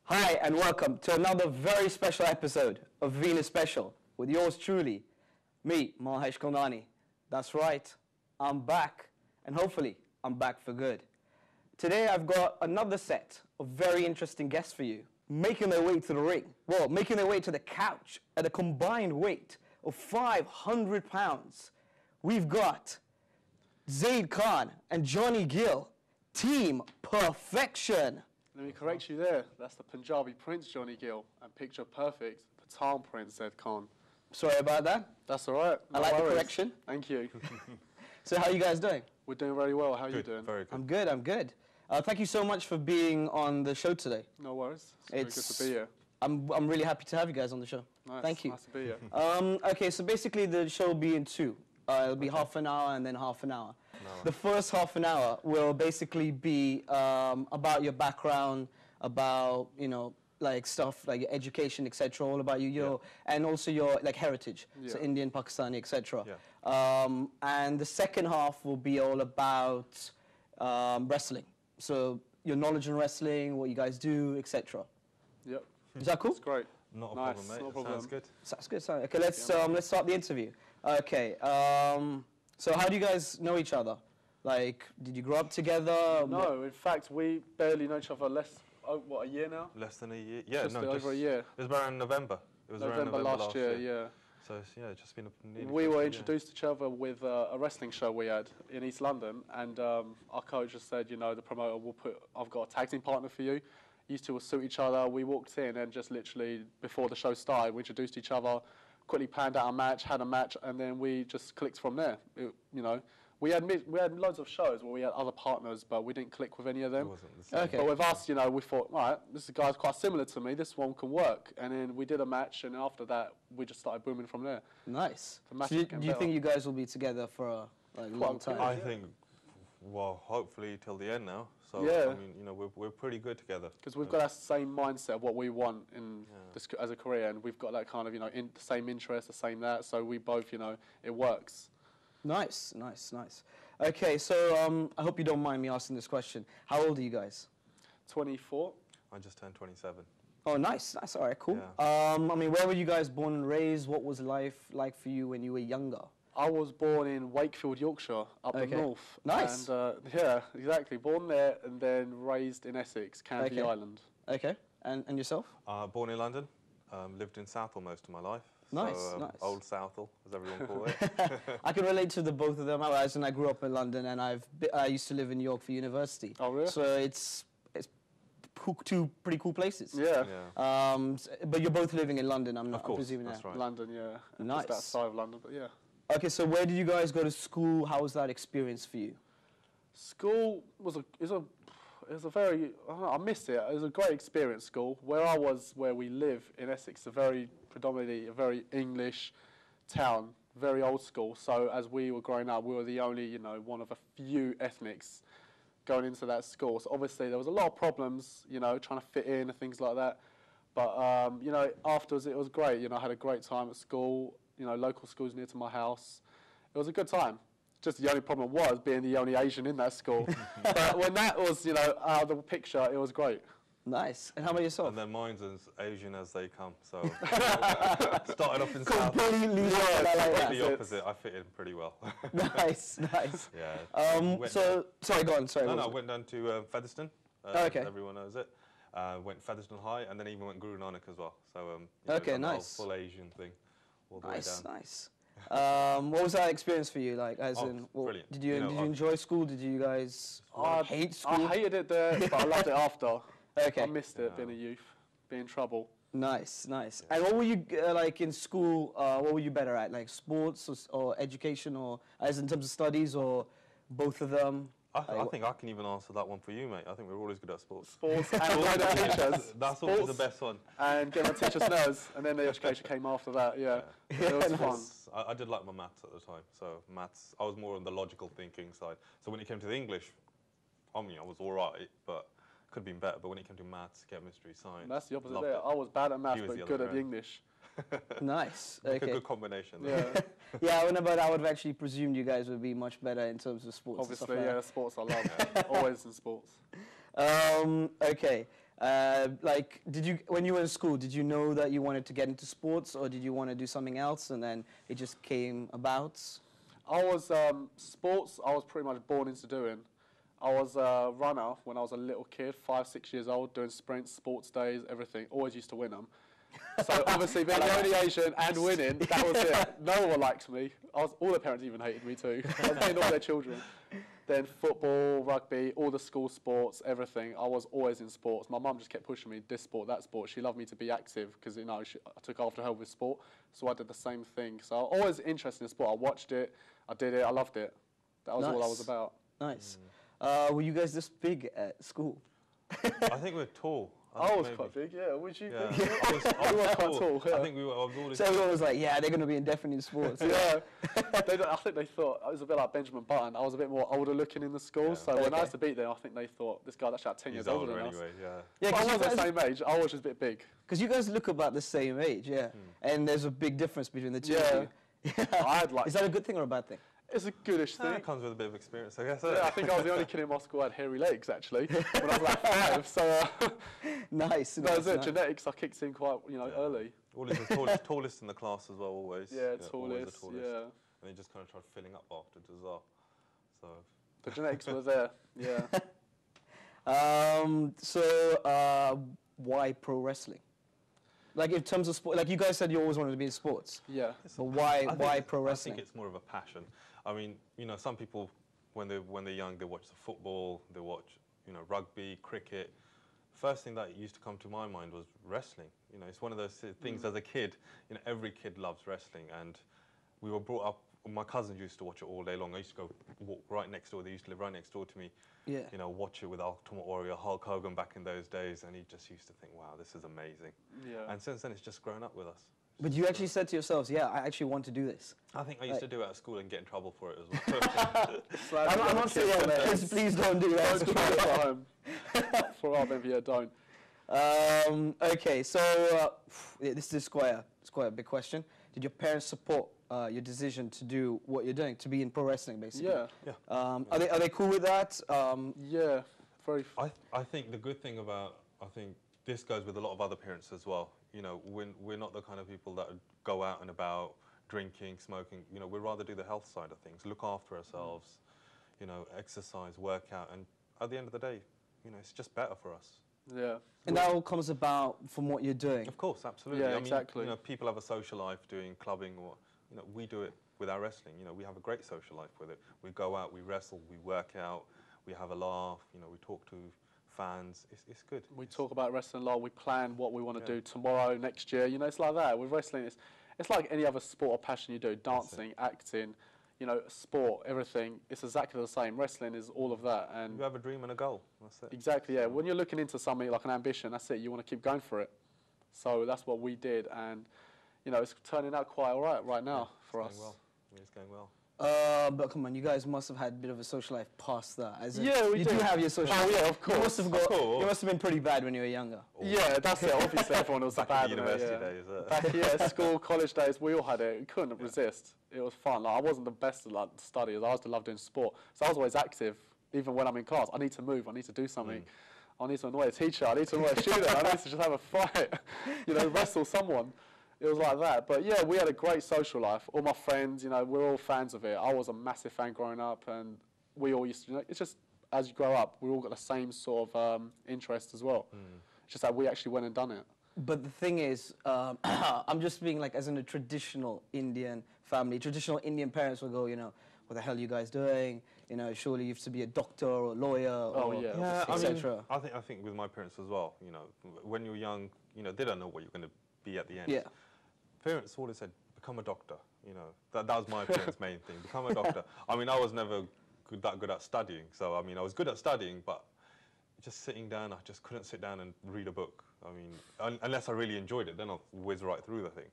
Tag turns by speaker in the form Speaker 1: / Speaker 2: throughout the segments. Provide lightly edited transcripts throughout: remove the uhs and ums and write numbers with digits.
Speaker 1: Hi, and welcome to another very special episode of Venus Special with yours truly, me, Mahesh Khilnani. That's right, I'm back, and hopefully I'm back for good. Today I've got another set of very interesting guests for you, making their way to the ring. Well, making their way to the couch at a combined weight of 500 pounds. We've got Zaid and Jonny Gill, Team Perfection.
Speaker 2: Let me correct you there. That's the Punjabi Prince, Jonny Gill, and picture perfect, Pathan Prince, Zaid Khan.
Speaker 1: Sorry about that.
Speaker 2: That's all right.
Speaker 1: I like the correction.
Speaker 2: Thank you.
Speaker 1: So how are you guys doing?
Speaker 2: We're doing very well. How are you doing?
Speaker 3: Very good.
Speaker 1: I'm good. Thank you so much for being on the show today.
Speaker 2: No worries. It's very good to be here.
Speaker 1: I'm really happy to have you guys on the show.
Speaker 2: Nice.
Speaker 1: Thank you.
Speaker 2: Nice to be here.
Speaker 1: Okay, so basically the show will be in two. It'll be half an hour and then half an hour. The first half an hour will basically be about your background, about, you know, like stuff like your education, etc., all about you, and also your like heritage, so Indian, Pakistani, etc. And the second half will be all about wrestling. So your knowledge in wrestling, what you guys do, etc.
Speaker 2: Yep.
Speaker 1: Is that cool?
Speaker 2: That's great.
Speaker 3: Not a
Speaker 2: Nice.
Speaker 3: problem, mate.
Speaker 2: No
Speaker 3: That
Speaker 2: problem.
Speaker 3: sounds good.
Speaker 1: Sounds good. Okay, let's start the interview. Okay. So how do you guys know each other? Like, did you grow up together?
Speaker 2: No, in fact, we barely know each other a year now?
Speaker 3: Less than a year. Yeah,
Speaker 2: Just over a year.
Speaker 3: It was around November. It was
Speaker 2: November
Speaker 3: around
Speaker 2: last year, yeah.
Speaker 3: So it's just been nearly
Speaker 2: We
Speaker 3: close
Speaker 2: were
Speaker 3: to a
Speaker 2: introduced to each other with a wrestling show we had in East London, and our coach just said, you know, the promoter I've got a tag team partner for you. You two will suit each other. We walked in and just literally before the show started, we introduced each other, quickly planned out a match, had a match, and then we just clicked from there. You know, we had loads of shows where we had other partners, but we didn't click with any of them.
Speaker 3: It wasn't the same.
Speaker 1: Okay.
Speaker 2: But with us, you know, we thought, all right, this guy's quite similar to me. This one can work. And then we did a match, and after that, we just started booming from there.
Speaker 1: Nice.
Speaker 2: The match
Speaker 1: So do
Speaker 2: became
Speaker 1: you
Speaker 2: better.
Speaker 1: think you guys will be together for a long time?
Speaker 3: I think, well, hopefully till the end now. So,
Speaker 2: Yeah.
Speaker 3: I mean, you know, we're pretty good together.
Speaker 2: Because we've got that same mindset of what we want in this, as a career, and we've got that kind of, you know, the same interest, the same that. So we both, you know, it works.
Speaker 1: Nice. Okay, so I hope you don't mind me asking this question. How old are you guys?
Speaker 2: 24.
Speaker 3: I just turned 27.
Speaker 1: Oh, nice. All right, cool.
Speaker 3: Yeah.
Speaker 1: I mean, where were you guys born and raised? What was life like for you when you were younger?
Speaker 2: I was born in Wakefield, Yorkshire, up the north.
Speaker 1: Nice.
Speaker 2: And yeah, exactly. Born there and then raised in Essex, Canvey
Speaker 1: Okay.
Speaker 2: Island.
Speaker 1: Okay, and yourself?
Speaker 3: Born in London, lived in Southall most of my life.
Speaker 1: Nice,
Speaker 3: so,
Speaker 1: nice.
Speaker 3: Old Southall, as everyone calls it.
Speaker 1: I can relate to the both of them. I grew up in London, and I used to live in New York for university.
Speaker 2: Oh, really?
Speaker 1: So it's two pretty cool places.
Speaker 2: Yeah.
Speaker 1: But you're both living in London. I'm
Speaker 3: course,
Speaker 1: presuming
Speaker 3: that's
Speaker 1: that.
Speaker 3: right.
Speaker 2: London, yeah.
Speaker 1: Nice.
Speaker 2: Just outside of London, but yeah.
Speaker 1: Okay, so where did you guys go to school? How was that experience for you?
Speaker 2: School was a very, I don't know, I missed it. It was a great experience, school. Where we live in Essex, predominantly a very English town, very old school. So as we were growing up, we were the only, you know, one of a few ethnics going into that school. So obviously there was a lot of problems, you know, trying to fit in and things like that. But, you know, afterwards it was great. You know, I had a great time at school, you know, local schools near to my house. It was a good time. Just the only problem was being the only Asian in that school. But when that was, you know, out of the picture, it was great.
Speaker 1: Nice. And how about yourself?
Speaker 3: And then mine's as Asian as they come. So started off in South.
Speaker 1: Completely different. I like that.
Speaker 3: The opposite. I fit in pretty well.
Speaker 1: Nice.
Speaker 3: Yeah.
Speaker 1: So, sorry, go on. Sorry.
Speaker 3: No, I went down to Featherstone.
Speaker 1: Okay.
Speaker 3: Everyone knows it. Went Featherstone High, and then even went Guru Nanak as well. So
Speaker 1: Okay,
Speaker 3: done the whole
Speaker 1: nice.
Speaker 3: full Asian thing all the way down.
Speaker 1: Nice. What was that experience for you? Like,
Speaker 3: Brilliant.
Speaker 1: Did you enjoy school? Did you guys hate school?
Speaker 2: I hated it there, but I loved it after.
Speaker 1: Okay.
Speaker 2: I missed it, being a youth, being in trouble.
Speaker 1: Nice. And what were you like in school? What were you better at? Like sports or education, or as in terms of studies, or both of them?
Speaker 3: I think I can even answer that one for you, mate. I think we're always good at sports.
Speaker 2: Sports and learning teachers.
Speaker 3: That's always the best one.
Speaker 2: And getting my teacher's nose, and then the education came after that, yeah. It was fun.
Speaker 3: I did like my maths at the time. So maths, I was more on the logical thinking side. So when it came to the English, I mean, I was all right, but could have been better. But when it came to maths, chemistry, science,
Speaker 2: That's the opposite
Speaker 3: loved
Speaker 2: there.
Speaker 3: it.
Speaker 2: I was bad at maths,
Speaker 3: You was
Speaker 2: but
Speaker 3: the
Speaker 2: good
Speaker 3: other
Speaker 2: at the
Speaker 3: way.
Speaker 2: English.
Speaker 1: Nice.
Speaker 3: Like
Speaker 1: Okay.
Speaker 3: a good combination. There.
Speaker 2: Yeah,
Speaker 1: Yeah, I would have actually presumed you guys would be much better in terms of sports.
Speaker 2: obviously,
Speaker 1: and
Speaker 2: yeah,
Speaker 1: stuff
Speaker 2: sports I love. Always in sports.
Speaker 1: like that. Okay. Like, when you were in school, did you know that you wanted to get into sports, or did you want to do something else, and then it just came about?
Speaker 2: I was sports. I was pretty much born into doing. I was a runner when I was a little kid, 5, 6 years old, doing sprints, sports days, everything. Always used to win them. So obviously being the only Asian and winning, that was it. No one liked me. All the parents even hated me too. I was playing all their children. Then football, rugby, all the school sports, everything. I was always in sports. My mum just kept pushing me, this sport, that sport. She loved me to be active because, I took after her with sport. So I did the same thing. So I was always interested in sport. I watched it, I did it, I loved it. That was all I was about.
Speaker 1: Nice. Were you guys this big at school?
Speaker 3: I think we're tall.
Speaker 2: I was quite big, yeah. Would you
Speaker 3: Yeah.
Speaker 2: think?
Speaker 3: I was
Speaker 2: quite tall, yeah.
Speaker 3: I think I was always.
Speaker 1: So everyone was like, yeah, they're going to be indefinite in sports.
Speaker 2: Yeah. I think they thought, I was a bit like Benjamin Button. I was a bit more older looking in the school.
Speaker 3: Yeah.
Speaker 2: So when I used to beat them, I think they thought, this guy's actually like 10
Speaker 3: He's
Speaker 2: years older than us.
Speaker 3: anyway, yeah.
Speaker 1: Yeah,
Speaker 2: But I
Speaker 1: 'cause
Speaker 2: was
Speaker 1: you
Speaker 2: the
Speaker 1: guys-
Speaker 2: same age. I was just a bit big.
Speaker 1: Because you guys look about the same age, yeah. And there's a big difference between the two
Speaker 2: Yeah.
Speaker 1: of you.
Speaker 2: I had like,
Speaker 1: Is that a good thing or a bad thing?
Speaker 2: it's a goodish thing.
Speaker 3: It comes with a bit of experience, I guess.
Speaker 2: Yeah, I think I was the only kid in my school who had hairy legs, actually, when I was like 5. So
Speaker 1: Nice.
Speaker 2: that was it.
Speaker 1: nice.
Speaker 2: Genetics, I kicked in quite, early.
Speaker 3: Always the tallest in the class as well, always.
Speaker 2: Yeah,
Speaker 3: always the
Speaker 2: tallest, yeah.
Speaker 3: And they just kind of tried filling up afterwards as well. So.
Speaker 2: The genetics were there, yeah.
Speaker 1: Why pro wrestling? Like in terms of sport, like you guys said, you always wanted to be in sports.
Speaker 2: Yeah.
Speaker 1: But why pro
Speaker 3: I
Speaker 1: wrestling?
Speaker 3: think it's more of a passion. I mean, some people when they're young, they watch the football, they watch rugby, cricket. First thing that used to come to my mind was wrestling. It's one of those things as a kid. Every kid loves wrestling, and we were brought up. My cousins used to watch it all day long. I used to go walk right next door. They used to live right next door to me.
Speaker 1: Yeah.
Speaker 3: Watch it with Ultimate Warrior, Hulk Hogan back in those days, and he just used to think, wow, this is amazing.
Speaker 2: Yeah.
Speaker 3: And since then, it's just grown up with us.
Speaker 1: But you actually said to yourselves, yeah, I actually want to do this.
Speaker 3: I think I used to do it at school and get in trouble for it as well.
Speaker 1: I'm not saying that. Please don't do that.
Speaker 2: Don't try it at home. For our benefit, yeah, don't.
Speaker 1: Okay, so this is quite a big question. Did your parents support your decision to do what you're doing, to be in pro wrestling, basically?
Speaker 2: Yeah.
Speaker 1: Are they cool with that?
Speaker 2: Yeah, very.
Speaker 3: I think the good thing about, I think this goes with a lot of other parents as well. We're not the kind of people that go out and about drinking, smoking. We'd rather do the health side of things, look after ourselves, exercise, work out, and at the end of the day, it's just better for us.
Speaker 2: Yeah.
Speaker 1: And that all comes about from what you're doing.
Speaker 3: Of course, absolutely.
Speaker 2: Yeah,
Speaker 3: I mean,
Speaker 2: exactly.
Speaker 3: People have a social life doing clubbing, or we do it with our wrestling. We have a great social life with it. We go out, we wrestle, we work out, we have a laugh. We talk to fans. It's good.
Speaker 2: We talk about wrestling a lot. We plan what we want to do tomorrow, next year. It's like that. With wrestling, it's like any other sport or passion you do. Dancing, acting, sport, everything. It's exactly the same. Wrestling is all of that. And
Speaker 3: You have a dream and a goal. That's it.
Speaker 2: exactly, yeah. When you're looking into something like an ambition, that's it. You want to keep going for it. So that's what we did, and it's turning out quite all right now for us.
Speaker 3: It's going well. It's going well.
Speaker 1: But come on, you guys must have had a bit of a social life past that. As in,
Speaker 2: Yeah, we
Speaker 1: you
Speaker 2: do.
Speaker 1: have your social life.
Speaker 2: Yeah, of course.
Speaker 1: You must have
Speaker 3: Of course.
Speaker 1: You must have been pretty bad when you were younger.
Speaker 2: Yeah, that's it. Obviously, everyone was
Speaker 3: Back
Speaker 2: bad.
Speaker 3: in
Speaker 2: at it,
Speaker 3: university
Speaker 2: yeah.
Speaker 3: days.
Speaker 2: Back, school, college days, we all had it. We couldn't resist. It was fun. Like, I wasn't the best at studies. I used to love doing sport. So I was always active, even when I'm in class. I need to move. I need to do something. I need to annoy a teacher. I need to annoy a student. I need to just have a fight. Wrestle someone. It was like that. But yeah, we had a great social life. All my friends, we're all fans of it. I was a massive fan growing up, and we all used to, it's just, as you grow up, we all got the same sort of interest as well. It's just that we actually went and done it.
Speaker 1: But the thing is, I'm just being like, as in a traditional Indian family, traditional Indian parents will go, what the hell are you guys doing? Surely you have to be a doctor or a lawyer or etc.
Speaker 3: I think with my parents as well, when you're young, they don't know what you're going to be at the end.
Speaker 1: Yeah.
Speaker 3: Parents always said, become a doctor. That was my parents' main thing, become a doctor. I mean, I was never that good at studying. So, I mean, I was good at studying, but just sitting down, I just couldn't sit down and read a book. I mean, unless I really enjoyed it, then I'll whiz right through the thing.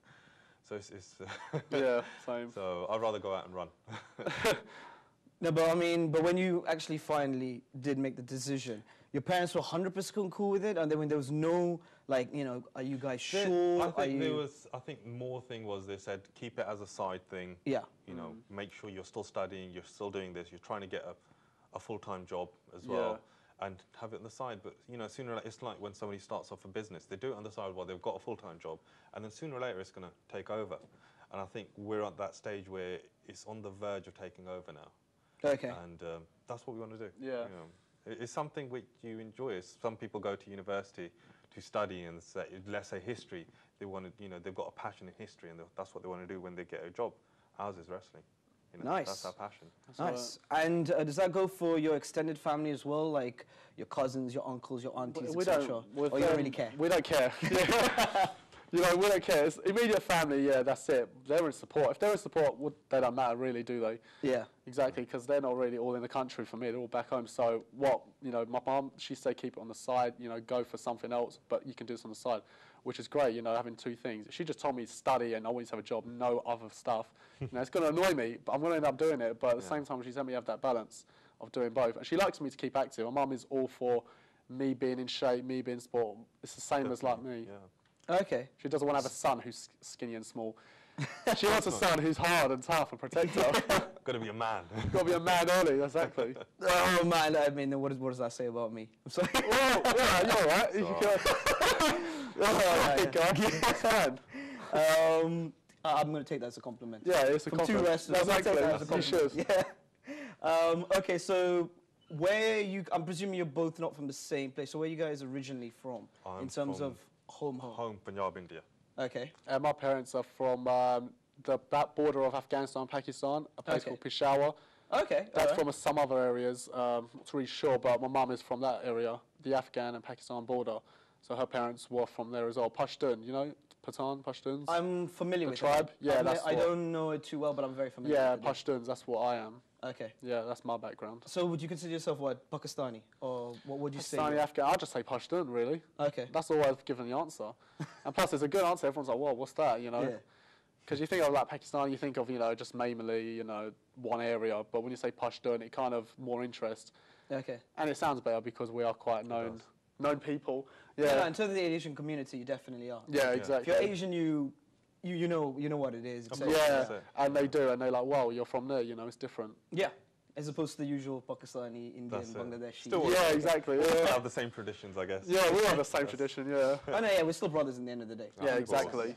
Speaker 3: So it's
Speaker 2: Yeah, same.
Speaker 3: So I'd rather go out and run.
Speaker 1: No, but I mean, but when you actually finally did make the decision, your parents were 100% cool with it, and then when there was no, like, are you guys sure?
Speaker 3: I think more thing was they said keep it as a side thing.
Speaker 1: Yeah.
Speaker 3: Make sure you're still studying, you're still doing this, you're trying to get a full-time job as well. and have it on the side. But you know, sooner or later, it's like when somebody starts off a business, they do it on the side while they've got a full-time job, and then sooner or later it's going to take over. And I think we're at that stage where it's on the verge of taking over now.
Speaker 1: Okay.
Speaker 3: And that's what we want to do.
Speaker 2: Yeah.
Speaker 3: You know, it's something which you enjoy. Some people go to university to study and say, let's say history. They want to, you know, they've got a passion in history, and that's what they want to do when they get a job. Ours is wrestling. You know,
Speaker 1: Nice.
Speaker 3: That's our passion.
Speaker 1: Nice. And does that go for your extended family as well, like your cousins, your uncles, your aunties, etc.? Or you don't really care?
Speaker 2: We don't care. You know, we don't care. It's immediate family, yeah, that's it. They're in support. If they're in support, they don't matter really, do they?
Speaker 1: Yeah.
Speaker 2: Exactly, because they're not really all in the country for me. They're all back home. So what, you know, my mum, she said keep it on the side, you know, go for something else, but you can do this on the side, which is great, you know, having two things. She just told me to study and I want you to have a job, no other stuff. You know, it's going to annoy me, but I'm going to end up doing it. But at the same time, she's let me have that balance of doing both. And she likes me to keep active. My mum is all for me being in shape, me being in sport. It's the same as like me.
Speaker 3: Yeah.
Speaker 1: Okay.
Speaker 2: She doesn't want to have a son who's skinny and small. She wants a son who's hard and tough and protect her.
Speaker 3: Got to be a man.
Speaker 2: Got to be a man early, exactly.
Speaker 1: Oh man, I mean, what does that say about me? I'm sorry.
Speaker 2: Well, yeah, you're all right. You
Speaker 1: It's
Speaker 2: fine.
Speaker 1: I'm going to take that as a compliment.
Speaker 2: Yeah, it's a
Speaker 1: From
Speaker 2: compliment.
Speaker 1: two wrestlers, I'm gonna take that as a
Speaker 2: Exactly. You
Speaker 1: compliment.
Speaker 2: should.
Speaker 1: Yeah. Okay, so I'm presuming you're both not from the same place. So where are you guys originally from
Speaker 3: I'm
Speaker 1: in terms
Speaker 3: from
Speaker 1: of home?
Speaker 3: Home, Punjab, India.
Speaker 1: Okay.
Speaker 2: My parents are from that border of Afghanistan and Pakistan, a place
Speaker 1: Okay.
Speaker 2: called Peshawar.
Speaker 1: Okay.
Speaker 2: That's
Speaker 1: alright.
Speaker 2: from some other areas. Not really sure, but my mum is from that area, the Afghan and Pakistan border. So her parents were from there as well. Pashtun, you know, Pashtuns?
Speaker 1: I'm familiar
Speaker 2: The
Speaker 1: with
Speaker 2: tribe?
Speaker 1: it.
Speaker 2: Yeah, that's
Speaker 1: I
Speaker 2: what-
Speaker 1: don't know it too well, but I'm very familiar
Speaker 2: Yeah,
Speaker 1: with it.
Speaker 2: Pashtuns, that's what I am.
Speaker 1: Okay.
Speaker 2: Yeah, that's my background.
Speaker 1: So would you consider yourself what, Pakistani? Or what would you say?
Speaker 2: Pakistani, Afghan, I'll just say Pashtun, really.
Speaker 1: Okay.
Speaker 2: That's all I've given the answer. And plus, it's a good answer. Everyone's like, whoa, what's that, you know?
Speaker 1: Yeah.
Speaker 2: Because you think of like Pakistan, you think of, you know, just mainly, you know, one area. But when you say Pashtun, it kind of more interest.
Speaker 1: Okay.
Speaker 2: And it sounds better because we are quite known people.
Speaker 1: Yeah,
Speaker 2: Yeah,
Speaker 1: in terms of the Asian community, you definitely are.
Speaker 2: yeah,
Speaker 1: If
Speaker 2: exactly.
Speaker 1: you're Asian, you know what it is. etc.
Speaker 2: Yeah,
Speaker 3: That's it.
Speaker 2: and they do, and they're like, wow, you're from there, you know, it's different.
Speaker 1: Yeah. As opposed to the usual Pakistani, Indian,
Speaker 3: That's it.
Speaker 1: Bangladeshi.
Speaker 3: Still-
Speaker 2: Yeah, exactly.
Speaker 3: We
Speaker 2: Yeah,
Speaker 3: have the same traditions, I guess.
Speaker 2: yeah, we have the same tradition, yeah.
Speaker 1: Oh no, yeah, we're still brothers in the end of the day.
Speaker 2: Yeah,
Speaker 3: of
Speaker 2: exactly.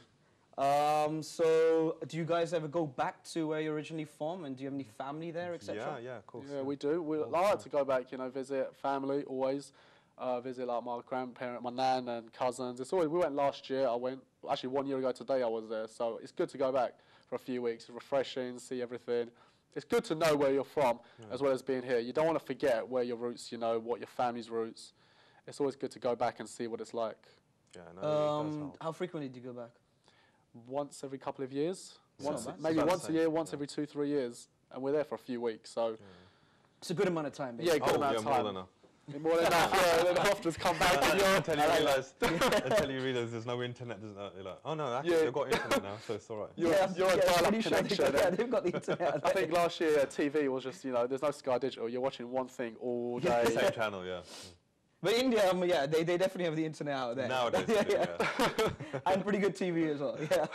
Speaker 1: So do you guys ever go back to where you're originally from, and do you have any family there, etc.?
Speaker 3: Yeah, of course.
Speaker 2: Yeah, we do. I like to go back, you know, visit family always. Visit like my grandparent, my nan and cousins. It's always, we went last year, actually 1 year ago today I was there. So it's good to go back for a few weeks, refreshing, see everything. It's good to know where you're from as well as being here. You don't want to forget where your roots, you know, what your family's roots. It's always good to go back and see what it's like.
Speaker 3: Yeah, no, it does help.
Speaker 1: How frequently do you go back?
Speaker 2: Once every couple of years.
Speaker 1: It's not
Speaker 2: Once,
Speaker 1: bad.
Speaker 2: maybe
Speaker 3: It's about
Speaker 2: once
Speaker 3: the
Speaker 2: a
Speaker 3: same,
Speaker 2: year, once
Speaker 3: yeah.
Speaker 2: every 2-3 years. And we're there for a few weeks, so
Speaker 1: It's a good amount of time,
Speaker 2: yeah,
Speaker 1: basically.
Speaker 2: good amount of
Speaker 3: more
Speaker 2: time.
Speaker 3: than enough.
Speaker 2: More than enough, yeah, then after it's come back and you're
Speaker 3: Until you realise there's no internet, you're like, oh no, actually
Speaker 2: Yeah.
Speaker 3: they've got internet now, so it's all right.
Speaker 2: You're
Speaker 1: Yeah,
Speaker 2: a
Speaker 1: I'm
Speaker 2: dial-up
Speaker 1: pretty sure
Speaker 2: connection.
Speaker 1: they've got the internet.
Speaker 2: I think last year TV was just, you know, there's no Sky Digital. You're watching one thing all day.
Speaker 3: Same channel, yeah.
Speaker 1: But India, yeah, they definitely have the internet out there.
Speaker 3: Nowadays, they do, yeah.
Speaker 1: And pretty good TV as well. Yeah.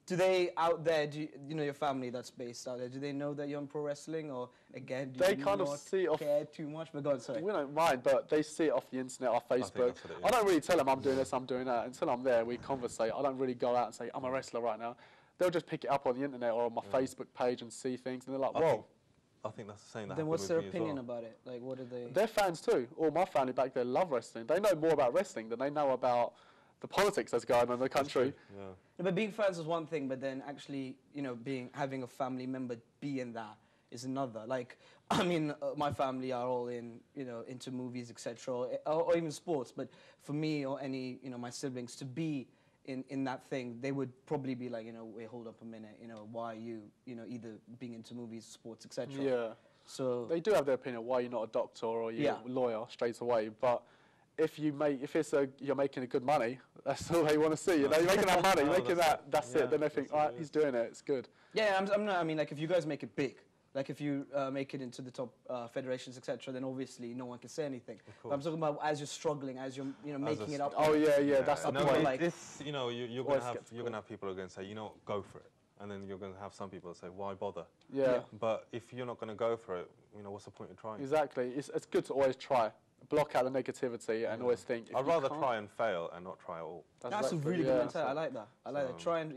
Speaker 1: Do they out there? You know your family that's based out there? Do they know that you're in pro wrestling, or again, do
Speaker 2: They
Speaker 1: you
Speaker 2: kind of
Speaker 1: not
Speaker 2: see it off-
Speaker 1: care too much? But God, sorry.
Speaker 2: We don't mind, but they see it off the internet, off
Speaker 3: think
Speaker 2: Facebook.
Speaker 3: that's what it is.
Speaker 2: I don't really tell them I'm doing this, I'm doing that. Until I'm there, we conversate. I don't really go out and say, I'm a wrestler right now. They'll just pick it up on the internet or on my Facebook page and see things, and they're like, whoa.
Speaker 3: I think that's the same. That
Speaker 1: Then
Speaker 3: happened
Speaker 1: what's
Speaker 3: with
Speaker 1: their
Speaker 3: me as
Speaker 1: opinion
Speaker 3: well.
Speaker 1: about it? Like, what do they?
Speaker 2: They're fans too. All my family back there love wrestling. They know more about wrestling than they know about the politics that's going on in the country.
Speaker 3: Yeah.
Speaker 1: No, but being fans is one thing, but then actually, you know, having a family member be in that is another. Like, I mean, my family are all into movies, etc., or even sports. But for me or any, my siblings to be in that thing, they would probably be like, wait, hold up a minute, why are you, either being into movies, sports, etc.
Speaker 2: Yeah.
Speaker 1: So
Speaker 2: They do have their opinion why you're not a doctor or you're
Speaker 1: Yeah.
Speaker 2: a lawyer straight away. But if you're making a good money, that's all they want to see. You know, you're making that money, you're
Speaker 3: No,
Speaker 2: making
Speaker 3: that's
Speaker 2: that's
Speaker 3: it.
Speaker 2: it. Then they
Speaker 3: Yeah,
Speaker 2: think,
Speaker 3: that's what
Speaker 2: all
Speaker 3: it
Speaker 2: right, he's
Speaker 3: is.
Speaker 2: doing it. It's good.
Speaker 1: yeah, I'm not. I mean, like if you guys make it big, like if you make it into the top federations, etc., then obviously no one can say anything. But I'm talking about as you're struggling, as you're making it up.
Speaker 2: Oh yeah, that's the
Speaker 3: No,
Speaker 2: point.
Speaker 1: like-
Speaker 3: this, you're
Speaker 2: Always
Speaker 3: gonna have people who are gonna say, go for it. and then you're going to have some people that say, why bother?
Speaker 2: Yeah.
Speaker 3: But if you're not going to go for it, you know, what's the point of trying?
Speaker 2: Exactly. It's good to always try. Block out the negativity and always think.
Speaker 3: I'd rather try and fail and not try at all.
Speaker 1: That's a really good mentality. I like that. I like that. Try and,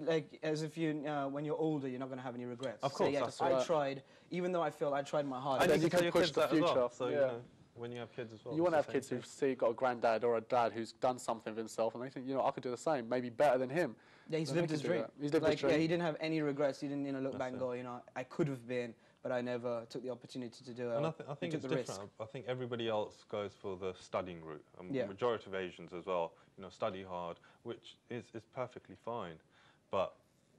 Speaker 1: like as if you, when you're older, you're not going to have any regrets.
Speaker 3: Of course,
Speaker 1: so,
Speaker 3: that's
Speaker 1: I tried, even though I feel I tried my hardest.
Speaker 3: And
Speaker 2: then
Speaker 3: you can push
Speaker 2: the
Speaker 3: that
Speaker 2: future.
Speaker 3: as well. So, you know, when you have kids as well.
Speaker 2: You want to have kids who see you've got a granddad or a dad who's done something for himself and they think, you know, I could do the same, maybe better than him.
Speaker 1: Yeah, he's lived his dream.
Speaker 2: He's lived his dream.
Speaker 1: Yeah, he didn't have any regrets. He didn't, you know, look back and go, you know, I could have been, but I never took the opportunity to do it.
Speaker 3: And I think it's different. I think everybody else goes for the studying route. Majority of Asians as well, you know, study hard, which is perfectly fine. But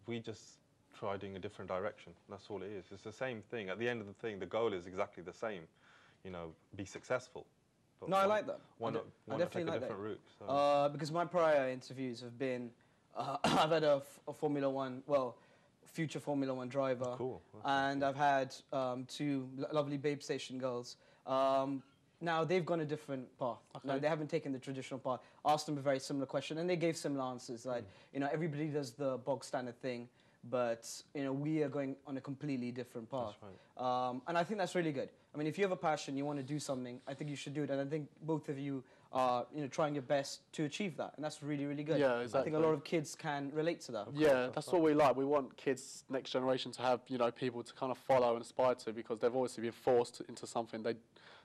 Speaker 3: we just try doing a different direction. That's all it is. It's the same thing. At the end of the thing, the goal is exactly the same. You know, be successful. But
Speaker 1: no, I like that.
Speaker 3: Why not take a different route?
Speaker 1: So. Because my prior interviews have been, I've had a Formula One, future Formula One driver.
Speaker 3: Cool.
Speaker 1: And I've had 2 lovely babe station girls. Now, they've gone a different path. Okay. No, they haven't taken the traditional path. Asked them a very similar question, and they gave similar answers. Like, you know, everybody does the bog standard thing, but, you know, we are going on a completely different path.
Speaker 3: That's right.
Speaker 1: And I think that's really good. I mean, if you have a passion, you want to do something, I think you should do it. And I think both of you are, you know, trying your best to achieve that. And that's really, really good.
Speaker 2: Yeah, exactly.
Speaker 1: I think a lot of kids can relate to that.
Speaker 2: Yeah, that's what we like. We want kids, next generation, to have, you know, people to kind of follow and aspire to, because they've obviously been forced into something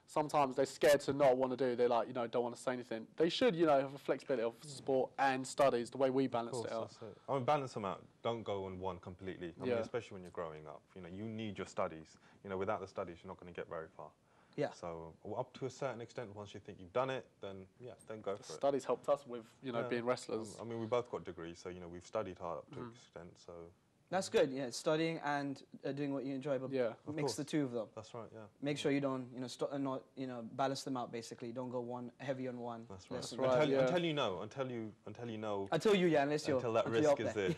Speaker 2: sometimes they're scared to not want to do. They're like, you know, don't want to say anything. They should, you know, have a flexibility of sport and studies, the way we balance it out.
Speaker 3: I mean, balance them out. Don't go on one completely. I mean, especially when you're growing up. You know, you need your studies. You know, without the studies, you're not going to get very far.
Speaker 1: Yeah.
Speaker 3: So up to a certain extent, once you think you've done it, then then go for it.
Speaker 2: Studies helped us with, you know, being wrestlers.
Speaker 3: I mean, we both got degrees, so you know, we've studied hard up to an extent. So.
Speaker 1: That's good, yeah. Studying and doing what you enjoy, but mix the two of them.
Speaker 3: That's right, yeah.
Speaker 1: Make sure you don't, you know, not, you know, balance them out. Basically, don't go heavy on one.
Speaker 3: That's right.
Speaker 1: That's
Speaker 3: right. Until you know, until you know.
Speaker 1: Until you, unless you're.
Speaker 3: Until that risk is there.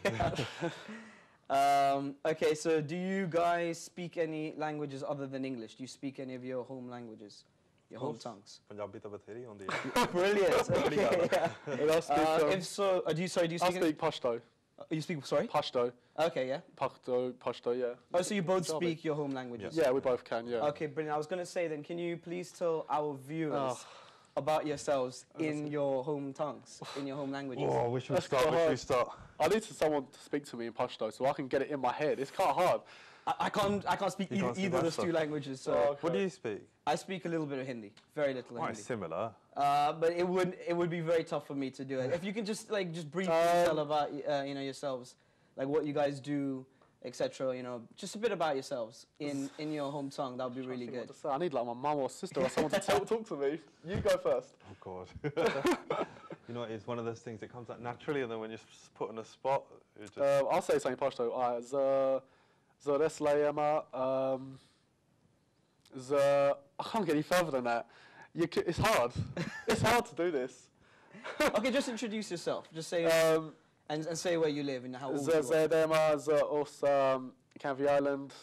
Speaker 1: Okay, so do you guys speak any languages other than English? Do you speak any of your home languages, your home tongues?
Speaker 3: Punjabi to batheri hondi.
Speaker 1: Brilliant. Okay. If so, do you speak?
Speaker 2: I speak Pashto.
Speaker 1: You speak, sorry?
Speaker 2: Pashto.
Speaker 1: Okay, yeah.
Speaker 2: Pashto, yeah.
Speaker 1: Oh, so you both speak your home languages?
Speaker 2: Yeah, we both can, yeah.
Speaker 1: Okay, brilliant. I was going to say then, can you please tell our viewers about yourselves in your home tongues, in your home languages?
Speaker 3: Oh, which we start?
Speaker 2: I need someone to speak to me in Pashto so I can get it in my head. It's kind of hard.
Speaker 1: I can't speak either of those 2 languages. So
Speaker 3: What do you speak?
Speaker 1: I speak a little bit of Hindi, very little Hindi.
Speaker 3: Quite similar.
Speaker 1: But it would be very tough for me to do it. If you can just briefly tell about you know, yourselves, like what you guys do, etc. You know, just a bit about yourselves in your home tongue. That would be really good.
Speaker 2: I need like my mum or sister or someone to talk to me. You go first.
Speaker 3: Oh God. You know, it's one of those things that comes out naturally, and then when you're put on a spot, it just.
Speaker 2: I'll say something Pashto. I can't get any further than that. It's hard. It's hard to do this.
Speaker 1: Okay, just introduce yourself. Just say and say where you live and how old you are.
Speaker 2: Zaid, us Canvey Island,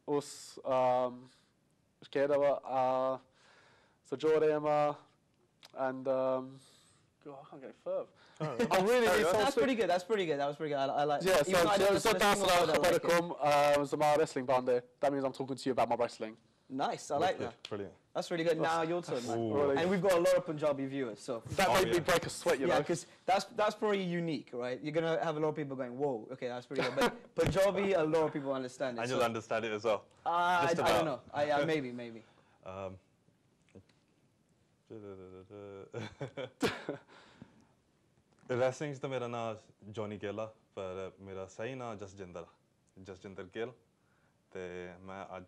Speaker 2: us Skedava, Jordan, and God, I can't get it further. I really need someone.
Speaker 1: That's pretty good. That's pretty good. That was pretty good. I like.
Speaker 2: Yeah, so that's
Speaker 1: like
Speaker 2: my wrestling band there. That means I'm talking to you about my wrestling.
Speaker 1: Nice, I like that.
Speaker 3: Brilliant.
Speaker 1: That's really good. Now your turn, man.
Speaker 2: Really?
Speaker 1: And we've got a lot of Punjabi viewers, so
Speaker 2: that made me break a sweat, you know.
Speaker 1: Yeah, because that's probably unique, right? You're gonna have a lot of people going, "Whoa, okay, that's pretty good." But Punjabi, a lot of people understand it.
Speaker 3: And you'll understand it as well.
Speaker 1: I don't know. Maybe.
Speaker 3: Wrestling ਦਾ ਮੇਰਾ ਨਾਮ Jonny Gill ਆ ਪਰ ਮੇਰਾ ਸਹੀ ਨਾਮ ਜਸਜਿੰਦਰ ਗਿੱਲ ਤੇ ਮੈਂ ਅੱਜ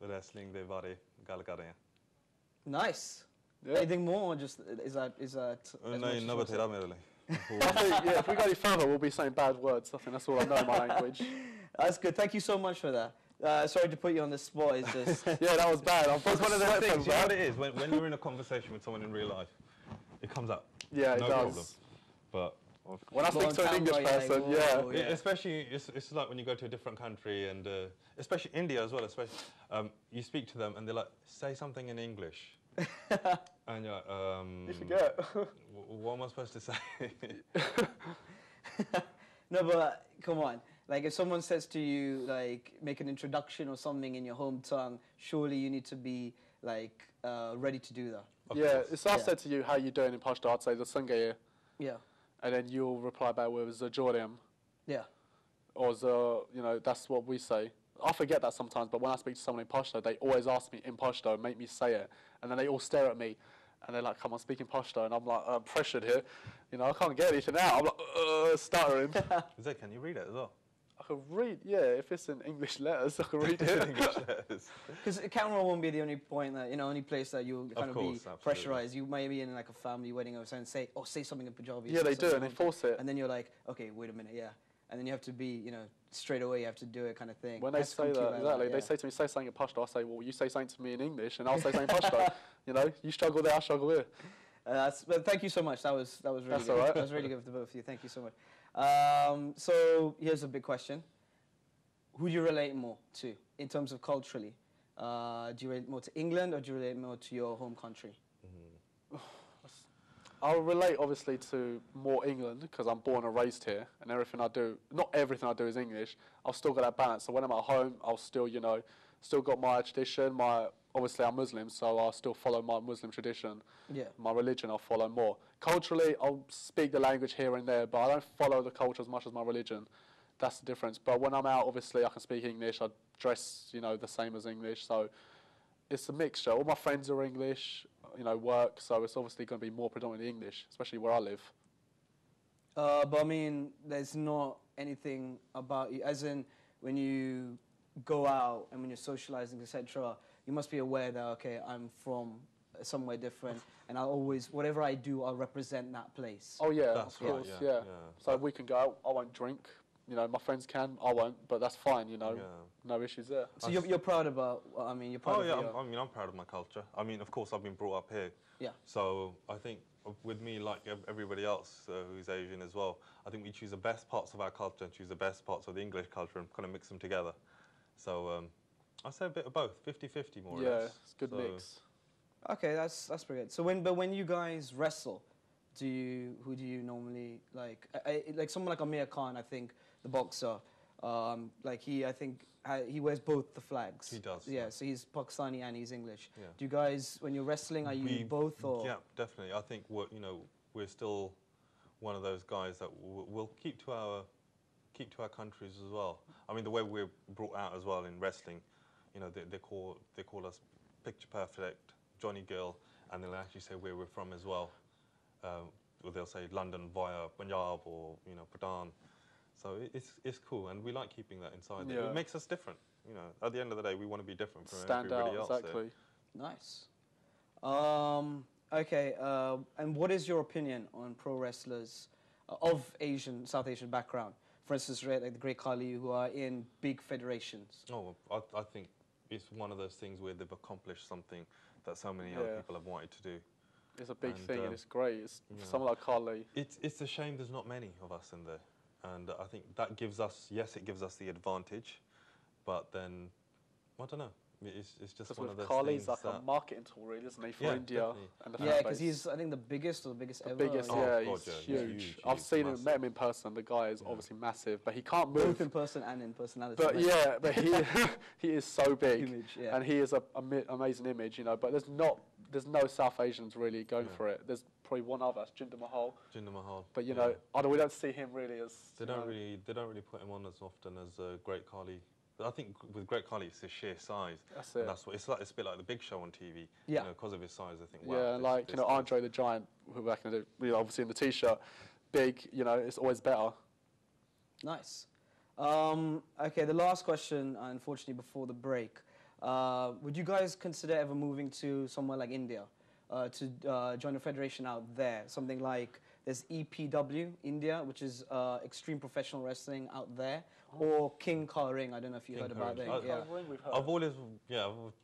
Speaker 3: wrestling ਦੇ ਬਾਰੇ ਗੱਲ ਕਰ ਰਿਹਾ
Speaker 1: Nice. Yeah. Anything more or just is that
Speaker 3: no ਬਥੇਰਾ ਮੇਰੇ ਲਈ
Speaker 2: I think, if we go any further, we'll be saying bad words. I think that's all I know in my language.
Speaker 1: That's good. Thank you so much for that. Sorry to put you on the spot. It's just
Speaker 2: yeah, that was bad.
Speaker 3: It's one of those things. You know what it is? When you're in a conversation with someone in real life, it comes up.
Speaker 2: Yeah,
Speaker 3: no
Speaker 2: it does.
Speaker 3: problem. But
Speaker 2: when I speak to an English person,
Speaker 3: yeah. Especially, it's like when you go to a different country, and especially India as well. Especially, you speak to them and they're like, "Say something in English," and you're like,
Speaker 2: you forget.
Speaker 3: What am I supposed to say?
Speaker 1: No, but come on. Like, if someone says to you, like, make an introduction or something in your home tongue, surely you need to be, like, ready to do that.
Speaker 3: Of
Speaker 2: Yeah,
Speaker 3: course.
Speaker 2: if I
Speaker 1: Yeah.
Speaker 2: said to you, how you doing in Pashto, I'd say the Sungaye,
Speaker 1: Yeah.
Speaker 2: and then you'll reply back with Zajoriam,
Speaker 1: Yeah.
Speaker 2: or that's what we say. I forget that sometimes, but when I speak to someone in Pashto, they always ask me in Pashto, make me say it, and then they all stare at me, and they're like, come on, speak in Pashto, and I'm like, I'm pressured here, I can't get anything out, I'm like, stuttering.
Speaker 3: Zaid, can you read it as well?
Speaker 2: I can read, if it's in English letters, I can read it.
Speaker 3: English letters.
Speaker 1: Because camera won't be the only point that, only place that you'll kind of
Speaker 3: course,
Speaker 1: be
Speaker 3: absolutely.
Speaker 1: pressurized. You may be in like a family wedding or something, say something in Punjabi.
Speaker 2: Yeah,
Speaker 1: say
Speaker 2: they do,
Speaker 1: something
Speaker 2: and they
Speaker 1: in-
Speaker 2: force it.
Speaker 1: And then you're like, okay, wait a minute, yeah. And then you have to be, straight away you have to do it kind of thing.
Speaker 2: When they
Speaker 1: Has to come
Speaker 2: say
Speaker 1: to you
Speaker 2: that,
Speaker 1: like
Speaker 2: exactly,
Speaker 1: yeah.
Speaker 2: they say to me, say something in Pashto, I say, well, you say something to me in English, and I'll say something in Pashto. You struggle there, I struggle here.
Speaker 1: But thank you so much. That was really
Speaker 2: That's
Speaker 1: good.
Speaker 2: all right.
Speaker 1: That was really good for the both of you. Thank you so much. So here's a big question. Who do you relate more to in terms of culturally? Do you relate more to England or do you relate more to your home country?
Speaker 2: I'll relate, obviously, to more England, because I'm born and raised here, and everything I do, not everything I do is English, I'll still got that balance. So when I'm at home, I'll still, still got my tradition, obviously I'm Muslim, so I'll still follow my Muslim tradition.
Speaker 1: Yeah.
Speaker 2: My religion I'll follow more. Culturally, I'll speak the language here and there, but I don't follow the culture as much as my religion. That's the difference. But when I'm out, obviously, I can speak English. I dress, the same as English. So it's a mixture. All my friends are English, work. So it's obviously going to be more predominantly English, especially where I live.
Speaker 1: But I mean, there's not anything about you, as in when you go out and when you're socializing, etc., you must be aware that, okay, I'm from somewhere different, and I'll always, whatever I do, I'll represent that place.
Speaker 2: Oh, yeah,
Speaker 3: That's
Speaker 2: of
Speaker 3: right,
Speaker 2: course,
Speaker 3: yeah,
Speaker 2: yeah.
Speaker 3: yeah.
Speaker 2: So we can go out. I won't drink. My friends can. I won't, but that's fine, No issues there.
Speaker 1: So you're proud about, you're proud
Speaker 3: Oh
Speaker 1: of
Speaker 3: yeah,
Speaker 1: your...
Speaker 3: I'm proud of my culture. I mean, of course, I've been brought up here.
Speaker 1: Yeah.
Speaker 3: So I think with me, like everybody else who's Asian as well, I think we choose the best parts of our culture and choose the best parts of the English culture and kind of mix them together. So I say a bit of both, 50-50 more or less.
Speaker 2: Yeah, it's a good
Speaker 3: So-
Speaker 2: mix.
Speaker 1: Okay, that's pretty good. So when you guys wrestle, who do you normally like? Like someone like Amir Khan, I think the boxer, he wears both the flags.
Speaker 3: He does,
Speaker 1: Yeah,
Speaker 3: yeah.
Speaker 1: so he's Pakistani and he's English.
Speaker 3: Yeah.
Speaker 1: Do you guys, when you're wrestling, are you both or?
Speaker 3: Yeah, definitely. I think we're still one of those guys that will keep to our countries as well. I mean, the way we're brought out as well in wrestling, they call us picture perfect, Jonny, Gill, and they'll actually say where we're from as well. Or they'll say London via Punjab or Pradhan. So it's cool, and we like keeping that inside there.
Speaker 2: Yeah.
Speaker 3: It makes us different. At the end of the day, we want to be different from
Speaker 2: Stand out,
Speaker 3: everybody else. there.
Speaker 2: exactly.
Speaker 1: Nice. Okay, and what is your opinion on pro wrestlers of South Asian background? For instance, like the Great Khali, who are in big federations.
Speaker 3: Oh, I think it's one of those things where they've accomplished something that so many other
Speaker 2: Yeah.
Speaker 3: people have wanted to do.
Speaker 2: It's a big
Speaker 3: And,
Speaker 2: thing, and it's great. It's for someone like Carly.
Speaker 3: It's a shame there's not many of us in there, and I think that gives us it gives us the advantage, but then I don't know. It's just
Speaker 2: Because
Speaker 3: one of
Speaker 2: with
Speaker 3: those
Speaker 2: Carly's
Speaker 3: things
Speaker 2: like
Speaker 3: that
Speaker 2: a marketing tool, really, isn't he, for
Speaker 3: Yeah,
Speaker 2: India
Speaker 3: definitely.
Speaker 2: and the
Speaker 1: Yeah,
Speaker 2: fan
Speaker 1: because
Speaker 2: base.
Speaker 1: he's, I think, the biggest
Speaker 2: The
Speaker 1: ever.
Speaker 2: biggest,
Speaker 3: Oh,
Speaker 2: yeah,
Speaker 3: God,
Speaker 2: he's
Speaker 3: yeah,
Speaker 2: huge.
Speaker 3: he's
Speaker 2: I've
Speaker 3: huge,
Speaker 2: seen him,
Speaker 3: massive.
Speaker 2: met him in person. The guy is obviously massive, but he can't
Speaker 1: Both
Speaker 2: move.
Speaker 1: in person and in personality.
Speaker 2: But
Speaker 1: like,
Speaker 2: yeah, but he he is so big,
Speaker 1: Image, yeah.
Speaker 2: and he is a amazing image, But there's no South Asians really going
Speaker 3: Yeah.
Speaker 2: for it. There's probably one other, that's Jinder Mahal.
Speaker 3: Jinder Mahal.
Speaker 2: But
Speaker 3: yeah.
Speaker 2: we don't see him really as
Speaker 3: They don't really put him on as often as Great Khali. But I think with Great Khali, it's his sheer size.
Speaker 2: That's
Speaker 3: And
Speaker 2: it.
Speaker 3: that's what it's a bit like the Big Show on TV.
Speaker 1: Yeah.
Speaker 3: Because of his size, I think. Wow,
Speaker 2: Yeah, and like
Speaker 3: this
Speaker 2: Andre the Giant, who back in the day, obviously in the T-shirt, big. It's always better.
Speaker 1: Nice. Okay, the last question, unfortunately, before the break. Would you guys consider ever moving to somewhere like India to join a federation out there? Something like there's EPW India, which is Extreme Professional Wrestling out there, or King Ka Ring. I don't know if you
Speaker 3: King
Speaker 1: heard
Speaker 3: Ka
Speaker 1: about
Speaker 3: Ring.
Speaker 1: that. Yeah.
Speaker 3: I've always,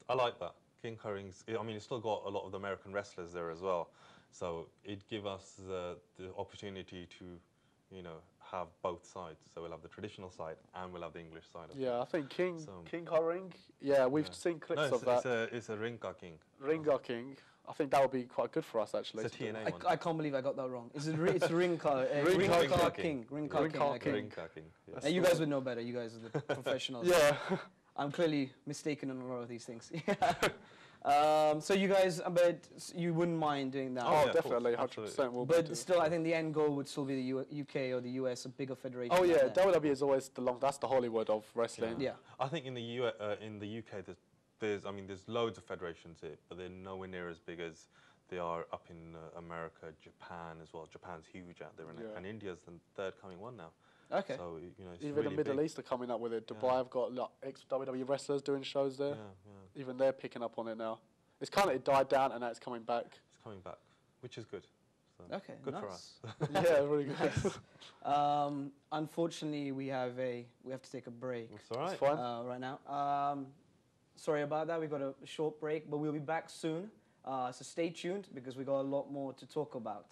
Speaker 3: I like that. King Ka Ring's, I mean, it's still got a lot of the American wrestlers there as well. So it'd give us the opportunity to, have both sides. So we'll have the traditional side and we'll have the English side of
Speaker 2: Yeah, I think King
Speaker 3: So-
Speaker 2: Ka Ring. Yeah, we've seen clips
Speaker 3: No,
Speaker 2: of that.
Speaker 3: it's a Ring Ka King.
Speaker 2: Ringa King. I think that would be quite good for us, actually.
Speaker 3: It's a TNA one.
Speaker 1: I can't believe I got that wrong. It's Ring Car King. Ring Car King.
Speaker 3: Ring King. Yeah.
Speaker 1: And you guys would know better. You guys are the professionals.
Speaker 2: Yeah.
Speaker 1: I'm clearly mistaken on a lot of these things. So you guys, but you wouldn't mind doing that.
Speaker 2: Oh,
Speaker 3: yeah,
Speaker 2: definitely,
Speaker 3: of course,
Speaker 2: 100% will be.
Speaker 1: But still, I think the end goal would still be the UK or the US, a bigger federation.
Speaker 2: Oh, yeah,
Speaker 1: out there.
Speaker 2: WWE is always that's the Hollywood of wrestling.
Speaker 1: Yeah.
Speaker 3: I think in the UK, there's loads of federations here, but they're nowhere near as big as they are up in America, Japan as well. Japan's huge out there, and India's the third coming one now.
Speaker 1: Okay.
Speaker 3: So it's
Speaker 2: Even
Speaker 3: really
Speaker 2: the Middle
Speaker 3: big.
Speaker 2: East are coming up with it. Dubai have got ex-WWE wrestlers doing shows there.
Speaker 3: Yeah.
Speaker 2: Even they're picking up on it now. It's kind of, it died down and now it's coming back.
Speaker 3: It's coming back, which is good. So
Speaker 1: Okay,
Speaker 3: good
Speaker 1: nice.
Speaker 3: for us.
Speaker 2: Yeah, really good.
Speaker 1: Unfortunately, we have to take a break
Speaker 3: It's all right.
Speaker 2: It's fine.
Speaker 1: right now. Sorry about that. We got a short break, but we'll be back soon. So stay tuned because we got a lot more to talk about.